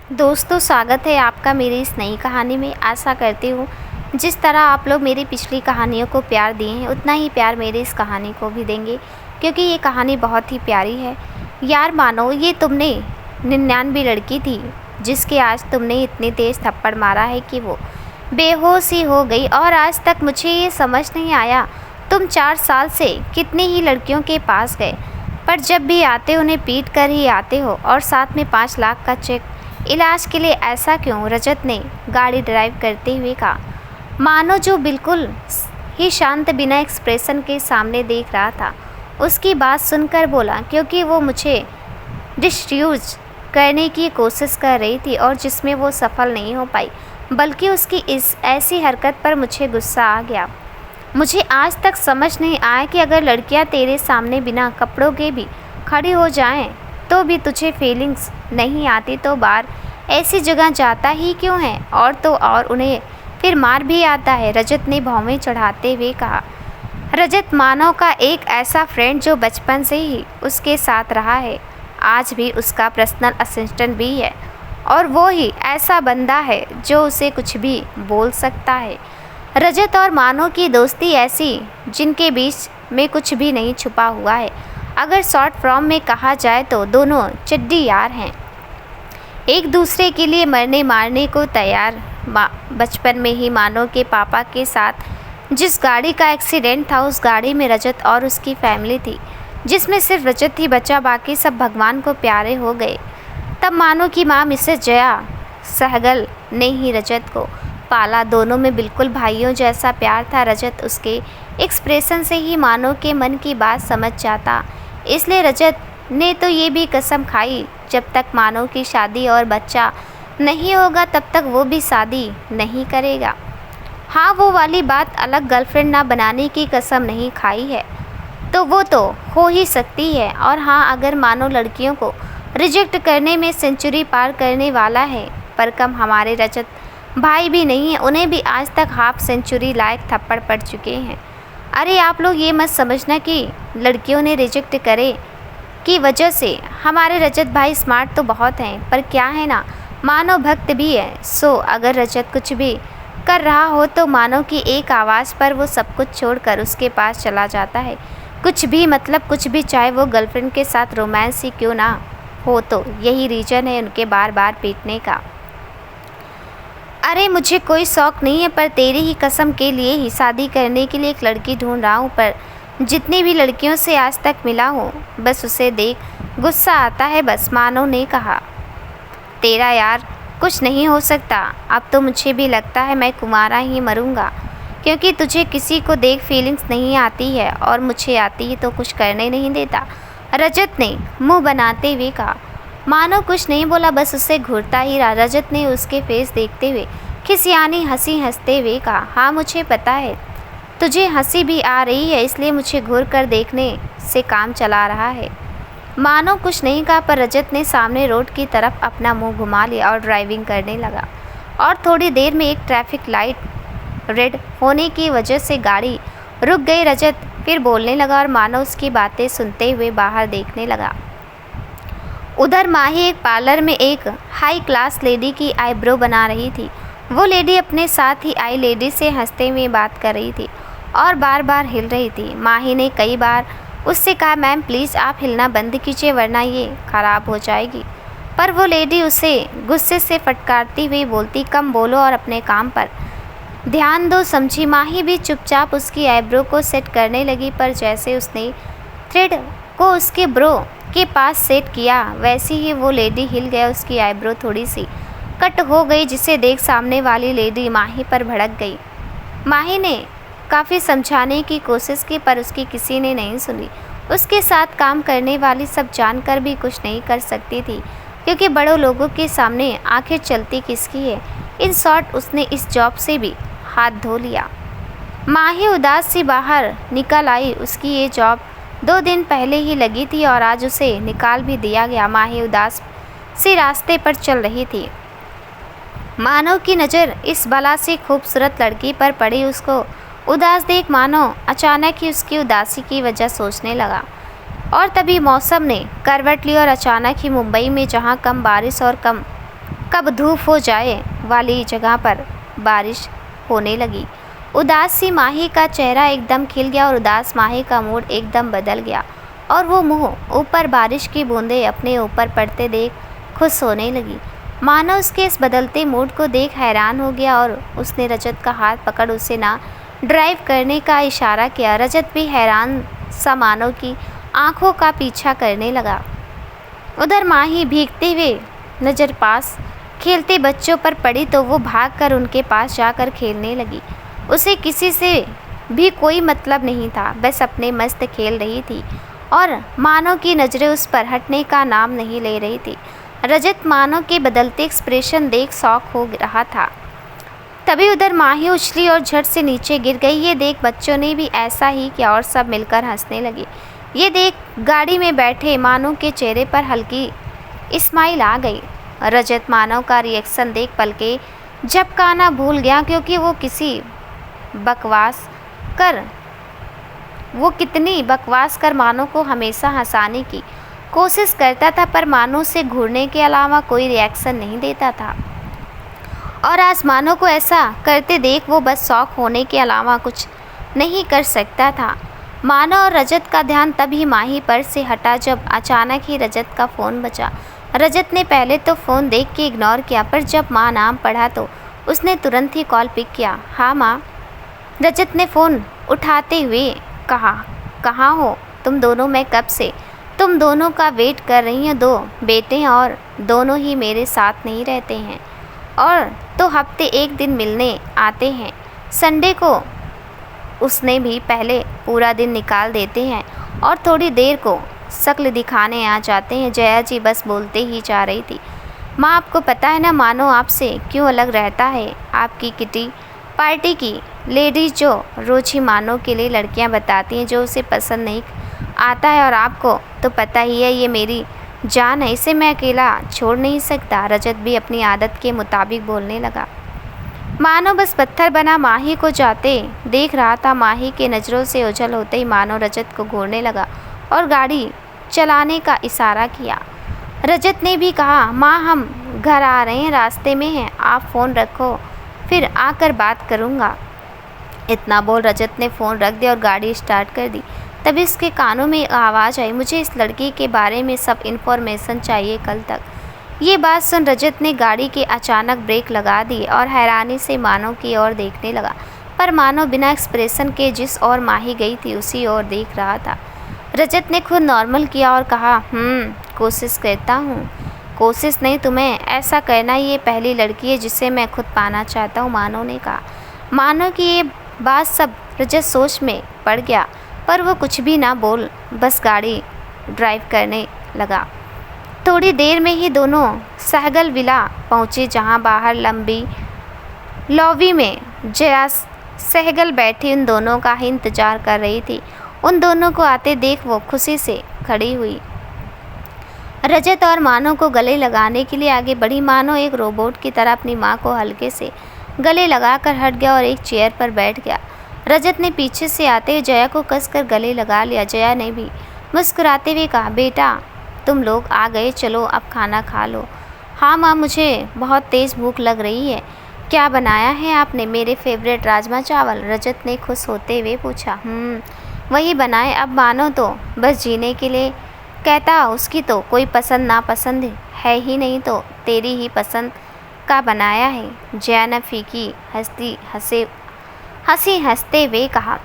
दोस्तों, स्वागत है आपका मेरी इस नई कहानी में। आशा करती हूँ जिस तरह आप लोग मेरी पिछली कहानियों को प्यार दिए हैं उतना ही प्यार मेरी इस कहानी को भी देंगे, क्योंकि ये कहानी बहुत ही प्यारी है। यार मानो ये तुमने 99 लड़की थी जिसके आज तुमने इतनी तेज़ थप्पड़ मारा है कि वो बेहोश ही हो गई। और आज तक मुझे ये समझ नहीं आया तुम 4 साल से कितनी ही लड़कियों के पास गए, पर जब भी आते उन्हें पीट कर ही आते हो, और साथ में 5 लाख का चेक इलाज के लिए। ऐसा क्यों? रजत ने गाड़ी ड्राइव करते हुए कहा, मानो जो बिल्कुल ही शांत बिना एक्सप्रेशन के सामने देख रहा था। उसकी बात सुनकर बोला, क्योंकि वो मुझे डिस्ट्यूज करने की कोशिश कर रही थी और जिसमें वो सफल नहीं हो पाई, बल्कि उसकी इस ऐसी हरकत पर मुझे गुस्सा आ गया। मुझे आज तक समझ नहीं आया कि अगर लड़कियां तेरे सामने बिना कपड़ों के भी खड़ी हो जाएं तो भी तुझे फीलिंग्स नहीं आती, तो बाहर ऐसी जगह जाता ही क्यों है? और तो और उन्हें फिर मार भी आता है, रजत ने भौवें चढ़ाते हुए कहा। रजत मानव का एक ऐसा फ्रेंड जो बचपन से ही उसके साथ रहा है, आज भी उसका पर्सनल असिस्टेंट भी है, और वो ही ऐसा बंदा है जो उसे कुछ भी बोल सकता है। रजत और मानव की दोस्ती ऐसी जिनके बीच में कुछ भी नहीं छुपा हुआ है। अगर शॉर्ट फॉर्म में कहा जाए तो दोनों चड्डी यार हैं, एक दूसरे के लिए मरने मारने को तैयार। बचपन में ही मानव के पापा के साथ जिस गाड़ी का एक्सीडेंट था, उस गाड़ी में रजत और उसकी फैमिली थी, जिसमें सिर्फ रजत ही बचा, बाकी सब भगवान को प्यारे हो गए। तब मानव की माँ मिसेस जया सहगल ने ही रजत को पाला। दोनों में बिल्कुल भाइयों जैसा प्यार था। रजत उसके एक्सप्रेशन से ही मानव के मन की बात समझ जाता, इसलिए रजत ने तो ये भी कसम खाई जब तक मानव की शादी और बच्चा नहीं होगा तब तक वो भी शादी नहीं करेगा। हाँ, वो वाली बात अलग, गर्लफ्रेंड ना बनाने की कसम नहीं खाई है तो वो तो हो ही सकती है। और हाँ, अगर मानव लड़कियों को रिजेक्ट करने में सेंचुरी पार करने वाला है, पर कम हमारे रजत भाई भी नहीं है, उन्हें भी आज तक हाफ सेंचुरी लायक थप्पड़ पड़ चुके हैं। अरे आप लोग ये मत समझना कि लड़कियों ने रिजेक्ट करे की वजह से हमारे रजत भाई स्मार्ट तो बहुत हैं, पर क्या है ना, मानव भक्त भी है। सो अगर रजत कुछ भी कर रहा हो तो मानव की एक आवाज़ पर वो सब कुछ छोड़कर उसके पास चला जाता है। कुछ भी मतलब कुछ भी, चाहे वो गर्लफ्रेंड के साथ रोमांस ही क्यों ना हो। तो यही रीज़न है उनके बार बार पीटने का। अरे मुझे कोई शौक़ नहीं है, पर तेरी ही कसम के लिए ही शादी करने के लिए एक लड़की ढूंढ रहा हूँ, पर जितनी भी लड़कियों से आज तक मिला हूँ बस उसे देख गुस्सा आता है बस, मानव ने कहा। तेरा यार कुछ नहीं हो सकता, अब तो मुझे भी लगता है मैं कुंवारा ही मरूंगा, क्योंकि तुझे किसी को देख फीलिंग्स नहीं आती है और मुझे आती है तो कुछ करने नहीं देता, रजत ने मुंह बनाते हुए कहा। मानव कुछ नहीं बोला, बस उसे घूरता ही रहा। रजत ने उसके फेस देखते हुए खिसियानी हंसी हंसते हुए कहा, हाँ मुझे पता है तुझे हंसी भी आ रही है, इसलिए मुझे घूर कर देखने से काम चला रहा है। मानव कुछ नहीं कहा, पर रजत ने सामने रोड की तरफ अपना मुंह घुमा लिया और ड्राइविंग करने लगा। और थोड़ी देर में एक ट्रैफिक लाइट रेड होने की वजह से गाड़ी रुक गई। रजत फिर बोलने लगा और मानव उसकी बातें सुनते हुए बाहर देखने लगा। उधर माही एक पार्लर में एक हाई क्लास लेडी की आईब्रो बना रही थी। वो लेडी अपने साथ ही आई लेडी से हंसते हुए बात कर रही थी और बार बार हिल रही थी। माही ने कई बार उससे कहा, मैम प्लीज़ आप हिलना बंद कीजिए वरना ये ख़राब हो जाएगी, पर वो लेडी उसे गुस्से से फटकारती हुई बोलती, कम बोलो और अपने काम पर ध्यान दो, समझी। माही भी चुपचाप उसकी आईब्रो को सेट करने लगी, पर जैसे उसने थ्रेड को उसके ब्रो के पास सेट किया वैसे ही वो लेडी हिल गया। उसकी आईब्रो थोड़ी सी कट हो गई, जिसे देख सामने वाली लेडी माही पर भड़क गई। माही ने काफ़ी समझाने की कोशिश की, पर उसकी किसी ने नहीं सुनी। उसके साथ काम करने वाली सब जानकर भी कुछ नहीं कर सकती थी, क्योंकि बड़ों लोगों के सामने आखिर चलती किसकी है। इन शॉर्ट उसने इस जॉब से भी हाथ धो लिया। माही उदास सी बाहर निकल आई। उसकी ये जॉब 2 दिन पहले ही लगी थी और आज उसे निकाल भी दिया गया। माही उदास सी रास्ते पर चल रही थी। मानव की नज़र इस भला सी खूबसूरत लड़की पर पड़ी। उसको उदास देख मानव अचानक ही उसकी उदासी की वजह सोचने लगा, और तभी मौसम ने करवट ली और अचानक ही मुंबई में जहां कम बारिश और कम कब धूप हो जाए वाली जगह पर बारिश होने लगी। उदास सी माही का चेहरा एकदम खिल गया और उदास माही का मूड एकदम बदल गया और वो मुंह ऊपर बारिश की बूंदें अपने ऊपर पड़ते देख खुश होने लगी। मानो उसके इस बदलते मूड को देख हैरान हो गया और उसने रजत का हाथ पकड़ उसे ना ड्राइव करने का इशारा किया। रजत भी हैरान सा मानो की आंखों का पीछा करने लगा। उधर माही भीगते हुए नज़र पास खेलते बच्चों पर पड़ी तो वो भागकर उनके पास जाकर खेलने लगी। उसे किसी से भी कोई मतलब नहीं था, बस अपने मस्त खेल रही थी और मानो की नज़रें उस पर हटने का नाम नहीं ले रही थी। रजत मानो के बदलते एक्सप्रेशन देख शॉक हो रहा था। तभी उधर माही उछली और झट से नीचे गिर गई। ये देख बच्चों ने भी ऐसा ही किया और सब मिलकर हंसने लगे। ये देख गाड़ी में बैठे मानो के चेहरे पर हल्की स्माइल आ गई। रजत मानव का रिएक्शन देख पलके झपकाना भूल गया, क्योंकि वो कितनी बकवास कर मानो को हमेशा हंसाने की कोशिश करता था, पर मानो से घूरने के अलावा कोई रिएक्शन नहीं देता था। और आज मानो को ऐसा करते देख वो बस शौक होने के अलावा कुछ नहीं कर सकता था। मानो और रजत का ध्यान तभी माही पर से हटा जब अचानक ही रजत का फ़ोन बजा। रजत ने पहले तो फ़ोन देख के इग्नोर किया, पर जब माँ नाम पढ़ा तो उसने तुरंत ही कॉल पिक किया। हाँ माँ, रजत ने फ़ोन उठाते हुए कहा। कहाँ हो तुम दोनों? मैं कब से तुम दोनों का वेट कर रही हूँ। 2 बेटे हैं और दोनों ही मेरे साथ नहीं रहते हैं, और तो हफ्ते एक दिन मिलने आते हैं। संडे को उसने भी पहले पूरा दिन निकाल देते हैं और थोड़ी देर को शक्ल दिखाने आ जाते हैं। जया जी बस बोलते ही जा रही थी। माँ, आपको पता है ना मानो आपसे क्यों अलग रहता है? आपकी किटी पार्टी की लेडीज जो रोज ही मानो के लिए लड़कियां बताती हैं जो उसे पसंद नहीं आता है, और आपको तो पता ही है ये मेरी जान है, इसे मैं अकेला छोड़ नहीं सकता। रजत भी अपनी आदत के मुताबिक बोलने लगा। मानो बस पत्थर बना माही को जाते देख रहा था। माही के नज़रों से ओझल होते ही मानो रजत को घूरने लगा और गाड़ी चलाने का इशारा किया। रजत ने भी कहा, माँ हम घर आ रहे हैं, रास्ते में हैं, आप फ़ोन रखो, फिर आकर बात करूँगा। इतना बोल रजत ने फ़ोन रख दिया और गाड़ी स्टार्ट कर दी। तभी उसके कानों में एक आवाज़ आई, मुझे इस लड़की के बारे में सब इन्फॉर्मेशन चाहिए कल तक। ये बात सुन रजत ने गाड़ी के अचानक ब्रेक लगा दी और हैरानी से मानो की ओर देखने लगा, पर मानो बिना एक्सप्रेशन के जिस ओर माही गई थी उसी ओर देख रहा था। रजत ने खुद नॉर्मल किया और कहा, कोशिश करता हूँ। कोशिश नहीं, तुम्हें ऐसा करना ही ये पहली लड़की है जिसे मैं खुद पाना चाहता हूँ, मानो ने कहा। मानो की ये बात सब रजत सोच में पड़ गया, पर वो कुछ भी ना बोल बस गाड़ी ड्राइव करने लगा। थोड़ी देर में ही दोनों सहगल विला पहुँचे, जहाँ बाहर लंबी लॉबी में जया सहगल बैठी उन दोनों का ही इंतज़ार कर रही थी। उन दोनों को आते देख वो खुशी से खड़ी हुई। रजत और मानो को गले लगाने के लिए आगे बढ़ी। मानो एक रोबोट की तरह अपनी माँ को हल्के से गले लगाकर हट गया और एक चेयर पर बैठ गया। रजत ने पीछे से आते हुए जया को कसकर गले लगा लिया। जया ने भी मुस्कुराते हुए कहा, बेटा तुम लोग आ गए, चलो अब खाना खा लो। हाँ माँ, मुझे बहुत तेज़ भूख लग रही है। क्या बनाया है आपने? मेरे फेवरेट राजमा चावल, रजत ने खुश होते हुए पूछा। वही बनाए। अब मानो तो बस जीने के लिए कहता, उसकी तो कोई पसंद नापसंद है ही नहीं, तो तेरी ही पसंद का बनाया है। जया ने फीकी हंसी हंसते हुए कहा।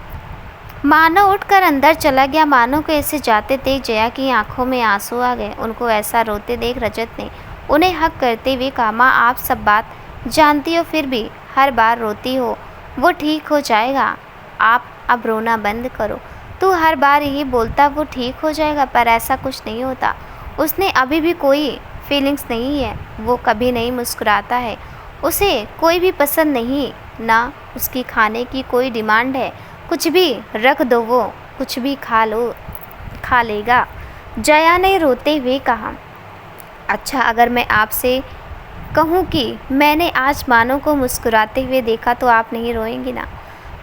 मानो उठकर अंदर चला गया। मानो को ऐसे जाते देख जया की आंखों में आंसू आ गए। उनको ऐसा रोते देख रजत ने उन्हें हक करते हुए कहा, माँ आप सब बात जानती हो फिर भी हर बार रोती हो। वो ठीक हो जाएगा, आप अब रोना बंद करो। तू हर बार यही बोलता वो ठीक हो जाएगा, पर ऐसा कुछ नहीं होता। उसने अभी भी कोई फीलिंग्स नहीं है, वो कभी नहीं मुस्कुराता है, उसे कोई भी पसंद नहीं, ना उसकी खाने की कोई डिमांड है। कुछ भी रख दो, वो कुछ भी खा लेगा। जया ने रोते हुए कहा। अच्छा, अगर मैं आपसे कहूँ कि मैंने आज मानो को मुस्कुराते हुए देखा तो आप नहीं रोएंगी ना?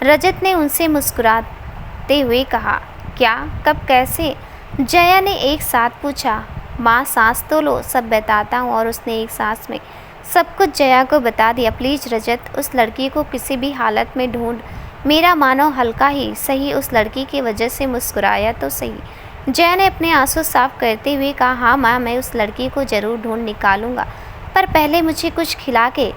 रजत ने उनसे मुस्कुराते हुए कहा। क्या, कब, कैसे? जया ने एक साथ पूछा। माँ सांस तो लो, सब बताता हूँ। और उसने एक सांस में सब कुछ जया को बता दिया। प्लीज़ रजत, उस लड़की को किसी भी हालत में ढूंढ। मेरा मानो हल्का ही सही उस लड़की की वजह से मुस्कुराया तो सही। जया ने अपने आंसू साफ करते हुए कहा, हाँ माँ, मैं उस लड़की को ज़रूर ढूंढ निकालूंगा, पर पहले मुझे कुछ खिला के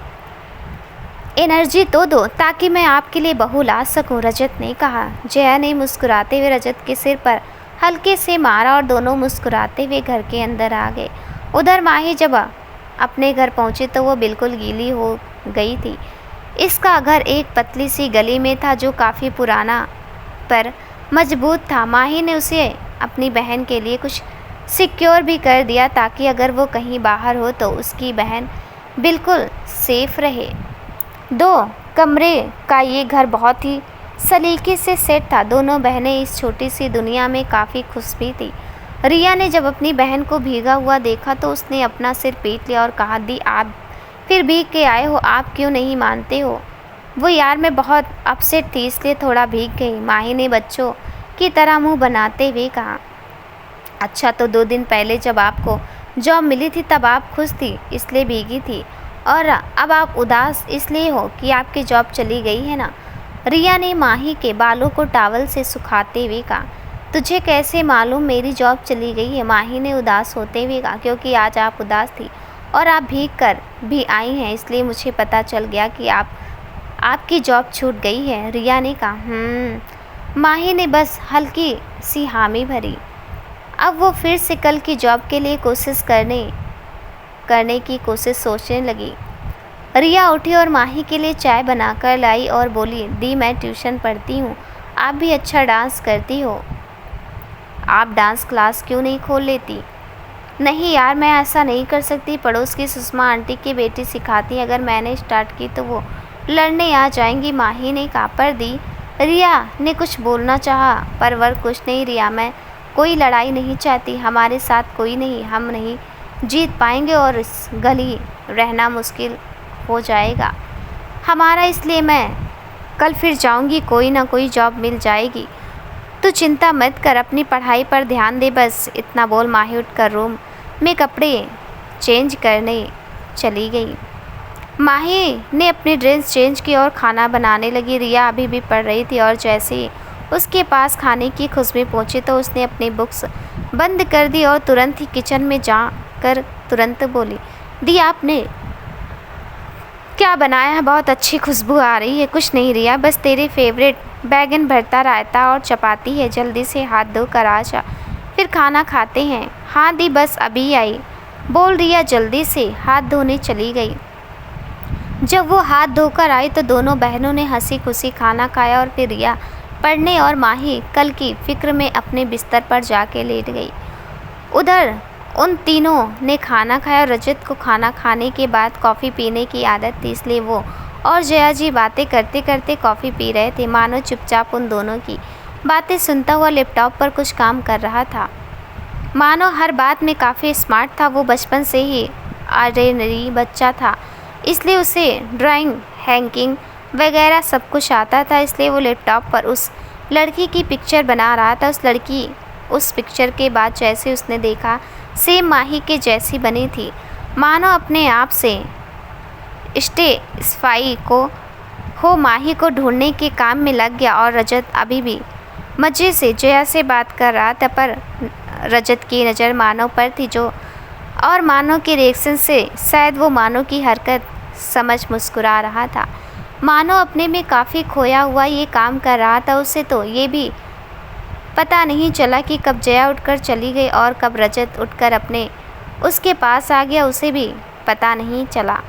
एनर्जी तो दो ताकि मैं आपके लिए बहू ला सकूं, रजत ने कहा। जया ने मुस्कुराते हुए रजत के सिर पर हल्के से मारा और दोनों मुस्कुराते हुए घर के अंदर आ गए। उधर माही जब अपने घर पहुंची तो वो बिल्कुल गीली हो गई थी। इसका घर एक पतली सी गली में था जो काफ़ी पुराना पर मजबूत था। माही ने उसे अपनी बहन के लिए कुछ सिक्योर भी कर दिया ताकि अगर वो कहीं बाहर हो तो उसकी बहन बिल्कुल सेफ रहे। 2 कमरे का ये घर बहुत ही सलीके से सेट था। दोनों बहनें इस छोटी सी दुनिया में काफ़ी खुश भी थी। रिया ने जब अपनी बहन को भीगा हुआ देखा तो उसने अपना सिर पीट लिया और कहा, दी आप फिर भीग के आए हो, आप क्यों नहीं मानते हो? वो यार मैं बहुत अपसेट थी इसलिए थोड़ा भीग गई, माही ने बच्चों की तरह मुंह बनाते हुए कहा। अच्छा, तो 2 दिन पहले जब आपको जॉब मिली थी तब आप खुश थी इसलिए भीगी थी, और अब आप उदास इसलिए हो कि आपकी जॉब चली गई है ना? रिया ने माही के बालों को टॉवल से सुखाते हुए कहा। तुझे कैसे मालूम मेरी जॉब चली गई है? माही ने उदास होते हुए कहा। क्योंकि आज आप उदास थी और आप भीग कर भी आई हैं, इसलिए मुझे पता चल गया कि आपकी जॉब छूट गई है, रिया ने कहा। माही ने बस हल्की सी हामी भरी। अब वो फिर से कल की जॉब के लिए करने की कोशिश सोचने लगी। रिया उठी और माही के लिए चाय बनाकर लाई और बोली, दी मैं ट्यूशन पढ़ती हूँ, आप भी अच्छा डांस करती हो, आप डांस क्लास क्यों नहीं खोल लेती? नहीं यार, मैं ऐसा नहीं कर सकती, पड़ोस की सुषमा आंटी की बेटी सिखाती, अगर मैंने स्टार्ट की तो वो लड़ने आ जाएंगी, माही ने कहा। पर दी, रिया ने कुछ बोलना चाहा पर वर कुछ नहीं। रिया, मैं कोई लड़ाई नहीं चाहती, हमारे साथ कोई नहीं, हम नहीं जीत पाएंगे और इस गली रहना मुश्किल हो जाएगा हमारा, इसलिए मैं कल फिर जाऊंगी, कोई ना कोई जॉब मिल जाएगी, तू चिंता मत कर, अपनी पढ़ाई पर ध्यान दे बस। इतना बोल माही उठकर रूम में कपड़े चेंज करने चली गई। माही ने अपनी ड्रेस चेंज की और खाना बनाने लगी। रिया अभी भी पढ़ रही थी और जैसे ही उसके पास खाने की खुशबू पहुंची तो उसने अपनी बुक्स बंद कर दी और तुरंत ही किचन में जाकर तुरंत बोली, दी आपने क्या बनाया है? बहुत अच्छी खुशबू आ रही है। कुछ नहीं रिया, बस तेरे फेवरेट बैगन भरता रायता और चपाती है, जल्दी से हाथ धोकर आ जा, फिर खाना खाते हैं। हाँ दी, बस अभी आई, बोल रिया जल्दी से हाथ धोने चली गई। जब वो हाथ धोकर आई तो दोनों बहनों ने हंसी खुशी खाना खाया और फिर रिया पढ़ने और माही कल की फिक्र में अपने बिस्तर पर जाके लेट गई। उधर उन तीनों ने खाना खाया। रजत को खाना खाने के बाद कॉफ़ी पीने की आदत थी, इसलिए वो और जया जी बातें करते करते कॉफ़ी पी रहे थे। मानो चुपचाप उन दोनों की बातें सुनता हुआ लैपटॉप पर कुछ काम कर रहा था। मानो हर बात में काफ़ी स्मार्ट था। वो बचपन से ही ऑर्डिनरी बच्चा था, इसलिए उसे ड्राइंग, हैंगिंग वगैरह सब कुछ आता था, इसलिए वो लैपटॉप पर उस लड़की की पिक्चर बना रहा था। उस पिक्चर के बाद जैसे उसने देखा सेम माही के जैसी बनी थी, मानो अपने आप से स्टेफाई को माही को ढूंढने के काम में लग गया। और रजत अभी भी मज़े से जया से बात कर रहा था, पर रजत की नज़र मानो पर थी और मानो के रिएक्शन से शायद वो मानो की हरकत समझ मुस्कुरा रहा था। मानो अपने में काफ़ी खोया हुआ ये काम कर रहा था। उसे तो ये भी पता नहीं चला कि कब जया उठकर चली गई और कब रजत उठकर उसके पास आ गया, उसे भी पता नहीं चला।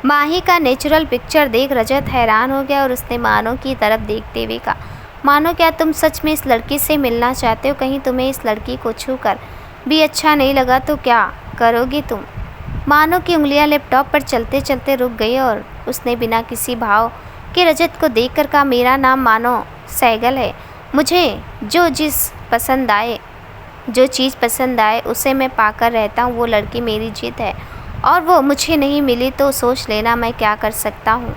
माही का नेचुरल पिक्चर देख रजत हैरान हो गया और उसने मानो की तरफ देखते हुए कहा, मानो क्या तुम सच में इस लड़की से मिलना चाहते हो? कहीं तुम्हें इस लड़की को छूकर भी अच्छा नहीं लगा तो क्या करोगी तुम? मानो की उंगलियां लैपटॉप पर चलते चलते रुक गई और उसने बिना किसी भाव के रजत को देखकर कहा, मेरा नाम मानो सहगल है, मुझे जो चीज़ पसंद आए उसे मैं पाकर रहता हूँ, वो लड़की मेरी जीत है और वो मुझे नहीं मिली तो सोच लेना मैं क्या कर सकता हूँ।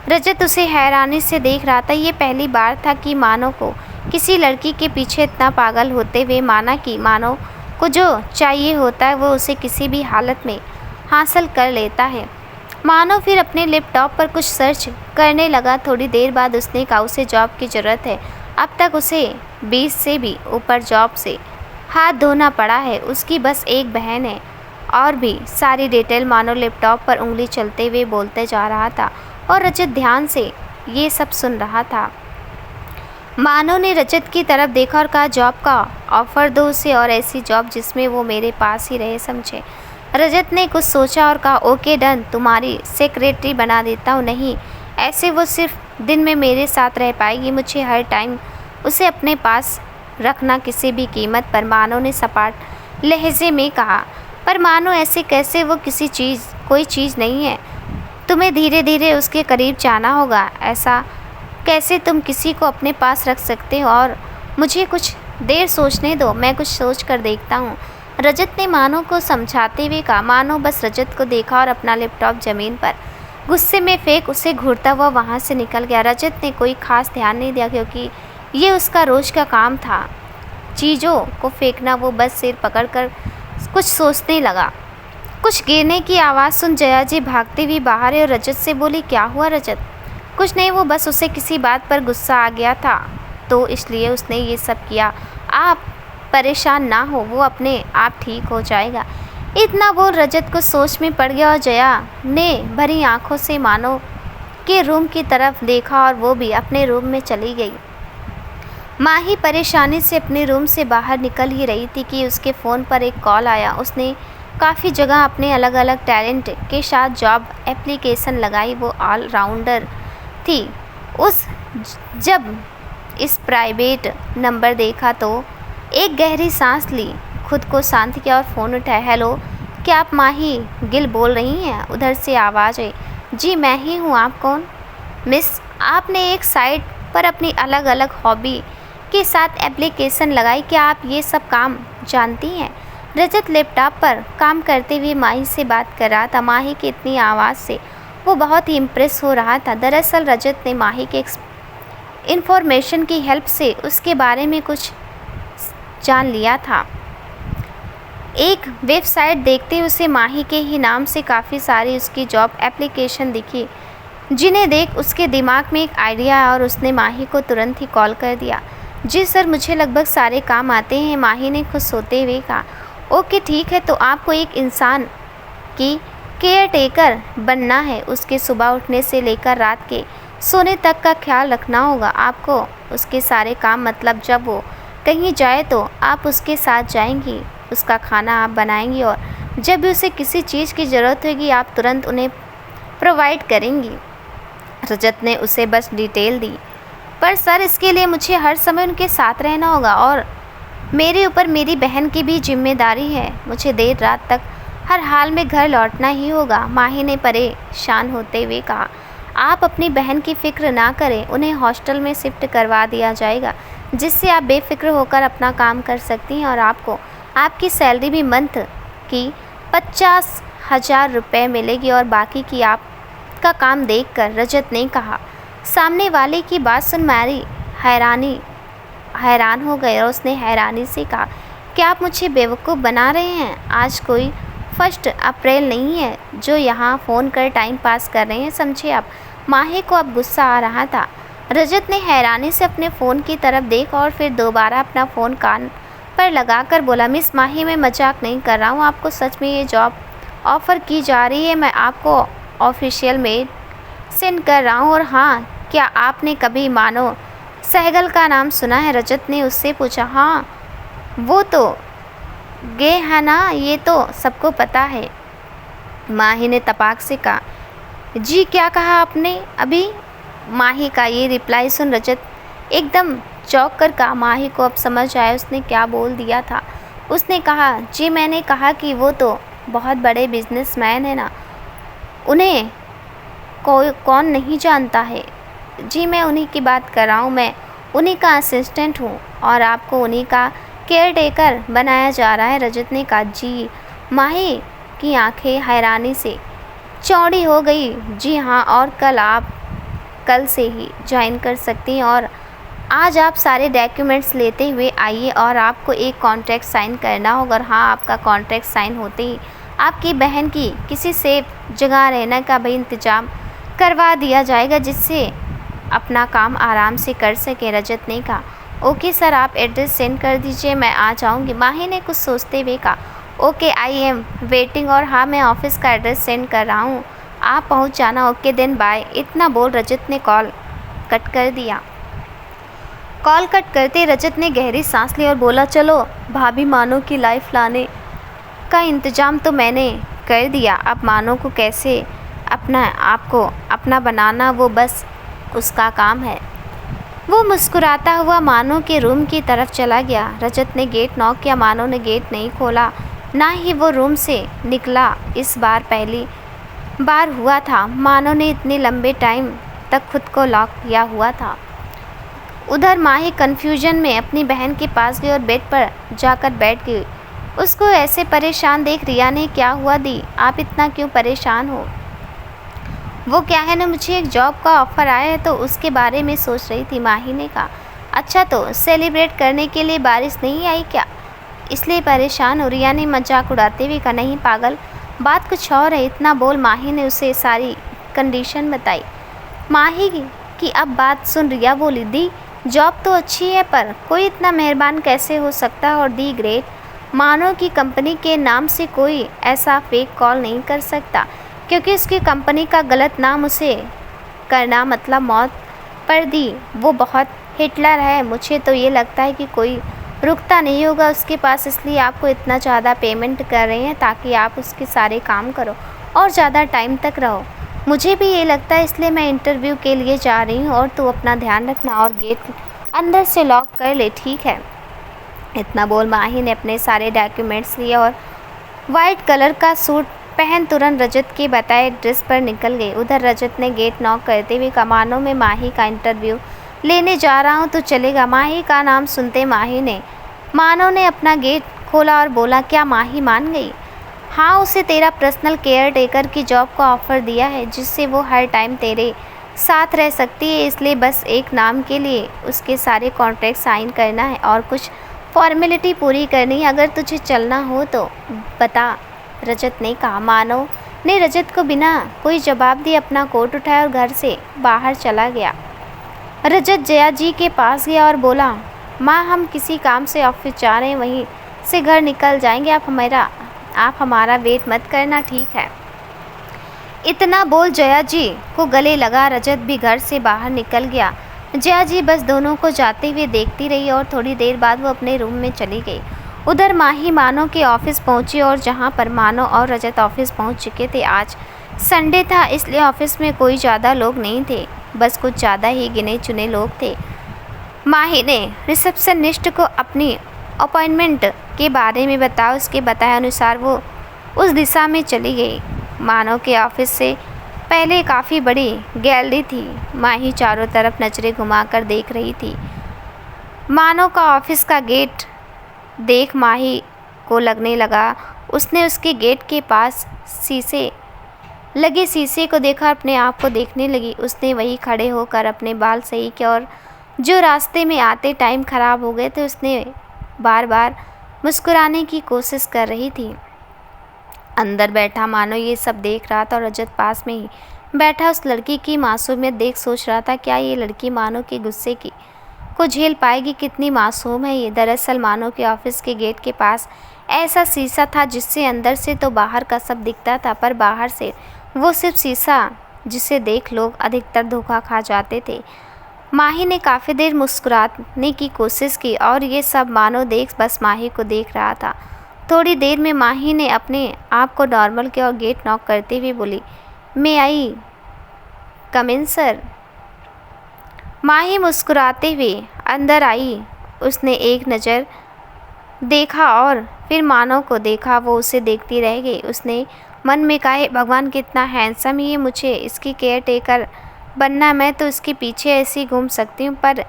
रजत उसे हैरानी से देख रहा था। ये पहली बार था कि मानो को किसी लड़की के पीछे इतना पागल होते हुए मानो को जो चाहिए होता है वो उसे किसी भी हालत में हासिल कर लेता है। मानो फिर अपने लैपटॉप पर कुछ सर्च करने लगा। थोड़ी देर बाद उसने कहा उसे जॉब की ज़रूरत है। अब तक उसे 20 से भी ऊपर जॉब से हाथ धोना पड़ा है। उसकी बस एक बहन है। और भी सारी डिटेल मानो लैपटॉप पर उंगली चलते हुए बोलते जा रहा था और रजत ध्यान से ये सब सुन रहा था। मानो ने रजत की तरफ देखा और कहा, जॉब का ऑफ़र दो उसे, और ऐसी जॉब जिसमें वो मेरे पास ही रहे, समझे। रजत ने कुछ सोचा और कहा, ओके डन, तुम्हारी सेक्रेटरी बना देता हूँ। नहीं, ऐसे वो सिर्फ दिन में मेरे साथ रह पाएगी, मुझे हर टाइम उसे अपने पास रखना किसी भी कीमत पर। मानो ने सपाट लहजे में कहा, पर मानो ऐसे कैसे, वो कोई चीज़ नहीं है, तुम्हें धीरे धीरे उसके करीब जाना होगा। ऐसा कैसे तुम किसी को अपने पास रख सकते हो, और मुझे कुछ देर सोचने दो, मैं कुछ सोच कर देखता हूँ। रजत ने मानो को समझाते हुए कहा। मानो बस रजत को देखा और अपना लैपटॉप ज़मीन पर गुस्से में फेंक उसे घूरता हुआ वहाँ से निकल गया। रजत ने कोई खास ध्यान नहीं दिया क्योंकि ये उसका रोज़ का काम था, चीज़ों को फेंकना। वो बस सिर पकड़कर कुछ सोचने लगा। कुछ गिरने की आवाज़ सुन जया जी भागते हुए बाहर आई और रजत से बोली, क्या हुआ रजत? कुछ नहीं, वो बस उसे किसी बात पर गुस्सा आ गया था तो इसलिए उसने ये सब किया। आप परेशान ना हो, वो अपने आप ठीक हो जाएगा। इतना बोल रजत को सोच में पड़ गया और जया ने भरी आंखों से मानो के रूम की तरफ देखा और वो भी अपने रूम में चली गई। माही परेशानी से अपने रूम से बाहर निकल ही रही थी कि उसके फ़ोन पर एक कॉल आया। उसने काफ़ी जगह अपने अलग अलग टैलेंट के साथ जॉब एप्लीकेशन लगाई। वो ऑलराउंडर थी। जब इस प्राइवेट नंबर देखा तो एक गहरी सांस ली, खुद को शांत किया और फ़ोन उठाया। हेलो, क्या आप माही गिल बोल रही हैं? उधर से आवाज़ आई। जी मैं ही हूँ, आप कौन? मिस, आपने एक साइट पर अपनी अलग अलग हॉबी के साथ एप्लीकेशन लगाई, क्या आप ये सब काम जानती हैं? रजत लैपटॉप पर काम करते हुए माही से बात कर रहा था। माही की इतनी आवाज़ से वो बहुत ही इम्प्रेस हो रहा था। दरअसल रजत ने माही के इन्फॉर्मेशन की हेल्प से उसके बारे में कुछ जान लिया था। एक वेबसाइट देखते ही उसे माही के ही नाम से काफ़ी सारी उसकी जॉब एप्लीकेशन दिखी, जिन्हें देख उसके दिमाग में एक आइडिया आया और उसने माही को तुरंत ही कॉल कर दिया। जी सर, मुझे लगभग सारे काम आते हैं, माही ने खुश होते हुए कहा। ओके ठीक है, तो आपको एक इंसान की केयर टेकर बनना है। उसके सुबह उठने से लेकर रात के सोने तक का ख्याल रखना होगा आपको। उसके सारे काम, मतलब जब वो कहीं जाए तो आप उसके साथ जाएंगी, उसका खाना आप बनाएंगी और जब भी उसे किसी चीज़ की ज़रूरत होगी आप तुरंत उन्हें प्रोवाइड करेंगी। रजत ने उसे बस डिटेल दी। पर सर, इसके लिए मुझे हर समय उनके साथ रहना होगा और मेरे ऊपर मेरी बहन की भी जिम्मेदारी है। मुझे देर रात तक हर हाल में घर लौटना ही होगा। माही ने परेशान होते हुए कहा। आप अपनी बहन की फ़िक्र ना करें, उन्हें हॉस्टल में शिफ्ट करवा दिया जाएगा जिससे आप बेफिक्र होकर अपना काम कर सकती हैं और आपको आपकी सैलरी भी मंथ की 50,000 रुपये मिलेगी और बाकी की आपका काम देखकर रजत ने कहा। सामने वाले की बात सुन मैरी हैरान हो गए और उसने हैरानी से कहा, क्या आप मुझे बेवकूफ़ बना रहे हैं? आज कोई 1 अप्रैल नहीं है जो यहाँ फ़ोन कर टाइम पास कर रहे हैं, समझे आप? माही को अब गुस्सा आ रहा था। रजत ने हैरानी से अपने फ़ोन की तरफ देखा और फिर दोबारा अपना फ़ोन कान पर लगाकर बोला, मिस माही, मैं मजाक नहीं कर रहा हूँ, आपको सच में ये जॉब ऑफ़र की जा रही है। मैं आपको ऑफिशियल मेल सेंड कर रहा हूँ। और हाँ, क्या आपने कभी मानो सहगल का नाम सुना है? रजत ने उससे पूछा। हाँ, वो तो गे है ना, ये तो सबको पता है, माही ने तपाक से कहा। जी, क्या कहा आपने अभी? माही का ये रिप्लाई सुन रजत एकदम चौंक कर कहा। माही को अब समझ आया उसने क्या बोल दिया था। उसने कहा, जी मैंने कहा कि वो तो बहुत बड़े बिजनेसमैन है ना, उन्हें कौन नहीं जानता है। जी मैं उन्हीं की बात कर रहा हूँ, मैं उन्हीं का असिस्टेंट हूँ और आपको उन्हीं का केयर टेकर बनाया जा रहा है। रजत ने कहा। जी, माही की आंखें हैरानी से चौड़ी हो गई। जी हाँ, और कल से ही ज्वाइन कर सकती हैं और आज आप सारे डॉक्यूमेंट्स लेते हुए आइए और आपको एक कॉन्ट्रैक्ट साइन करना होगा। और हाँ, आपका कॉन्ट्रैक्ट साइन होते ही आपकी बहन की किसी सेफ जगह रहने का भी इंतज़ाम करवा दिया जाएगा, जिससे अपना काम आराम से कर सके। रजत ने कहा, ओके सर, आप एड्रेस सेंड कर दीजिए, मैं आ जाऊंगी। माही ने कुछ सोचते हुए कहा, ओके, आई एम वेटिंग। और हाँ, मैं ऑफिस का एड्रेस सेंड कर रहा हूँ, आप पहुँच जाना। Okay then bye. इतना बोल रजत ने कॉल कट कर दिया। कॉल कट करते रजत ने गहरी सांस ली और बोला, चलो भाभी, मानो की लाइफ लाने का इंतज़ाम तो मैंने कर दिया, अब मानो को कैसे आपको अपना बनाना वो बस उसका काम है। वो मुस्कुराता हुआ मानो के रूम की तरफ चला गया। रजत ने गेट नॉक किया, मानो ने गेट नहीं खोला, ना ही वो रूम से निकला। इस बार पहली बार हुआ था मानो ने इतने लंबे टाइम तक खुद को लॉक किया हुआ था। उधर माही कन्फ्यूजन में अपनी बहन के पास गई और बेड पर जाकर बैठ गई। उसको ऐसे परेशान देख रिया ने, क्या हुआ दी, आप इतना क्यों परेशान हो? वो क्या है ना, मुझे एक जॉब का ऑफ़र आया है तो उसके बारे में सोच रही थी। माही ने कहा, अच्छा, तो सेलिब्रेट करने के लिए बारिश नहीं आई क्या, इसलिए परेशान हो? रिया ने मजाक उड़ाते हुए कहा, नहीं पागल, बात कुछ और है। इतना बोल माही ने उसे सारी कंडीशन बताई। माही की अब बात सुन रिया बोली, दी जॉब तो अच्छी है पर कोई इतना मेहरबान कैसे हो सकता है? और दी ग्रेट, मानो की कंपनी के नाम से कोई ऐसा फेक कॉल नहीं कर सकता, क्योंकि उसकी कंपनी का गलत नाम उसे करना मतलब मौत। पर दी, वो बहुत हिटलर है, मुझे तो ये लगता है कि कोई रुकता नहीं होगा उसके पास, इसलिए आपको इतना ज़्यादा पेमेंट कर रहे हैं ताकि आप उसके सारे काम करो और ज़्यादा टाइम तक रहो। मुझे भी ये लगता है, इसलिए मैं इंटरव्यू के लिए जा रही हूँ और तू अपना ध्यान रखना और गेट अंदर से लॉक कर ले, ठीक है? इतना बोल माही ने अपने सारे डॉक्यूमेंट्स लिए और वाइट कलर का सूट पहन तुरंत रजत के बताए एड्रेस पर निकल गई। उधर रजत ने गेट नॉक करते हुए कहा, मानो मैं माही का इंटरव्यू लेने जा रहा हूँ तो चलेगा? माही का नाम सुनते मानो ने अपना गेट खोला और बोला, क्या माही मान गई? हाँ, उसे तेरा पर्सनल केयर टेकर की जॉब का ऑफ़र दिया है, जिससे वो हर टाइम तेरे साथ रह सकती है, इसलिए बस एक नाम के लिए उसके सारे कॉन्ट्रैक्ट साइन करना है और कुछ फॉर्मेलिटी पूरी करनी है। अगर तुझे चलना हो तो बता, रजत ने कहा। मानो ने रजत को बिना कोई जवाब दिए अपना कोट उठाया और घर से बाहर चला गया। रजत जया जी के पास गया और बोला, माँ, हम किसी काम से ऑफिस जा रहे हैं, वहीं से घर निकल जाएंगे, आप हमारा वेट मत करना, ठीक है? इतना बोल जया जी को गले लगा रजत भी घर से बाहर निकल गया। जया जी बस दोनों को जाते हुए देखती रही और थोड़ी देर बाद वो अपने रूम में चली गई। उधर माही मानो के ऑफिस पहुंची और जहां पर मानो और रजत ऑफिस पहुंच चुके थे। आज संडे था, इसलिए ऑफिस में कोई ज़्यादा लोग नहीं थे, बस कुछ ज़्यादा ही गिने चुने लोग थे। माही ने रिसेप्शनिस्ट को अपनी अपॉइंटमेंट के बारे में बताया। उसके बताए अनुसार वो उस दिशा में चली गई। मानो के ऑफिस से पहले काफ़ी बड़ी गैलरी थी। माही चारों तरफ नज़रें घुमाकर देख रही थी। मानो का ऑफिस का गेट देख माही को लगने लगा, उसने उसके गेट के पास शीशे को देखा, अपने आप को देखने लगी। उसने वहीं खड़े होकर अपने बाल सही किए और जो रास्ते में आते टाइम ख़राब हो गए थे, उसने बार बार मुस्कुराने की कोशिश कर रही थी। अंदर बैठा मानो ये सब देख रहा था और रजत पास में ही बैठा उस लड़की की मासूमियत देख सोच रहा था, क्या ये लड़की मानो के गुस्से को झेल पाएगी? कितनी मासूम है ये। दरअसल मानो के ऑफिस के गेट के पास ऐसा शीशा था जिससे अंदर से तो बाहर का सब दिखता था, पर बाहर से वो सिर्फ शीशा जिसे देख लोग अधिकतर धोखा खा जाते थे। माही ने काफ़ी देर मुस्कुराने की कोशिश की और ये सब मानो देख बस माही को देख रहा था। थोड़ी देर में माही ने अपने आप को नॉर्मल किया और गेट नॉक करते हुए बोली, मैं आई कम इन सर? माही मुस्कुराते हुए अंदर आई। उसने एक नज़र देखा और फिर मानो को देखा, वो उसे देखती रह गई। उसने मन में कहा, भगवान कितना हैंडसम ये, मुझे इसकी केयर टेकर बनना, मैं तो इसके पीछे ऐसे ही घूम सकती हूँ, पर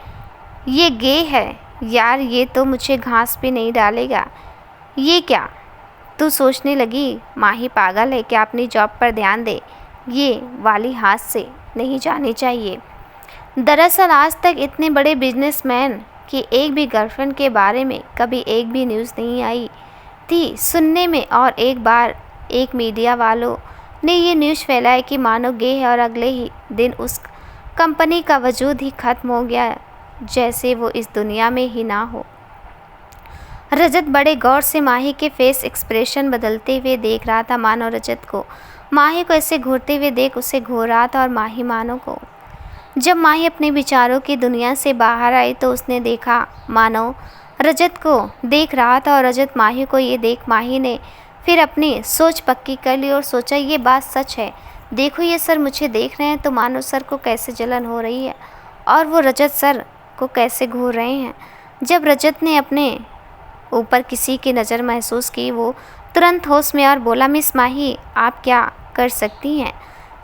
ये गे है यार, ये तो मुझे घास पे नहीं डालेगा। ये क्या तू सोचने लगी? माही पागल है क्या? अपनी जॉब पर ध्यान दे, ये वाली हाथ से नहीं जानी चाहिए। दरअसल आज तक इतने बड़े बिजनेसमैन की एक भी गर्लफ्रेंड के बारे में कभी एक भी न्यूज़ नहीं आई थी सुनने में, और एक बार एक मीडिया वालों ने ये न्यूज़ फैलाया कि मानो गे है और अगले ही दिन उस कंपनी का वजूद ही ख़त्म हो गया, जैसे वो इस दुनिया में ही ना हो। रजत बड़े गौर से माही के फेस एक्सप्रेशन बदलते हुए देख रहा था। मानो रजत को माही को ऐसे घूरते हुए देख उसे घूर रहा था, और माही मानो को। जब माही अपने विचारों की दुनिया से बाहर आई तो उसने देखा मानो रजत को देख रहा था, और रजत माही को ये देख माही ने फिर अपनी सोच पक्की कर ली और सोचा ये बात सच है। देखो ये सर मुझे देख रहे हैं तो मानो सर को कैसे जलन हो रही है, और वो रजत सर को कैसे घूर रहे हैं। जब रजत ने अपने ऊपर किसी की नज़र महसूस की, वो तुरंत होश में और बोला, मिस माही आप क्या कर सकती हैं?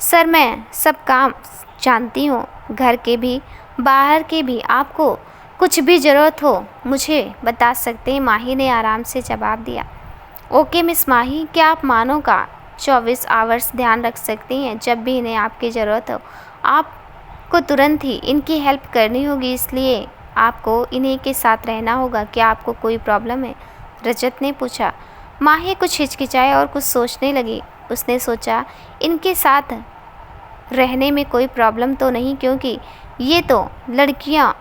सर मैं सब काम जानती हूँ, घर के भी बाहर के भी। आपको कुछ भी ज़रूरत हो मुझे बता सकते हैं। माही ने आराम से जवाब दिया। ओके मिस माही, क्या आप मानो का 24 आवर्स ध्यान रख सकती हैं? जब भी इन्हें आपकी ज़रूरत हो आपको तुरंत ही इनकी हेल्प करनी होगी, इसलिए आपको इन्हीं के साथ रहना होगा। क्या आपको कोई प्रॉब्लम है? रजत ने पूछा। माही कुछ हिचकिचाई और कुछ सोचने लगी। उसने सोचा इनके साथ रहने में कोई प्रॉब्लम तो नहीं, क्योंकि ये तो लड़कियां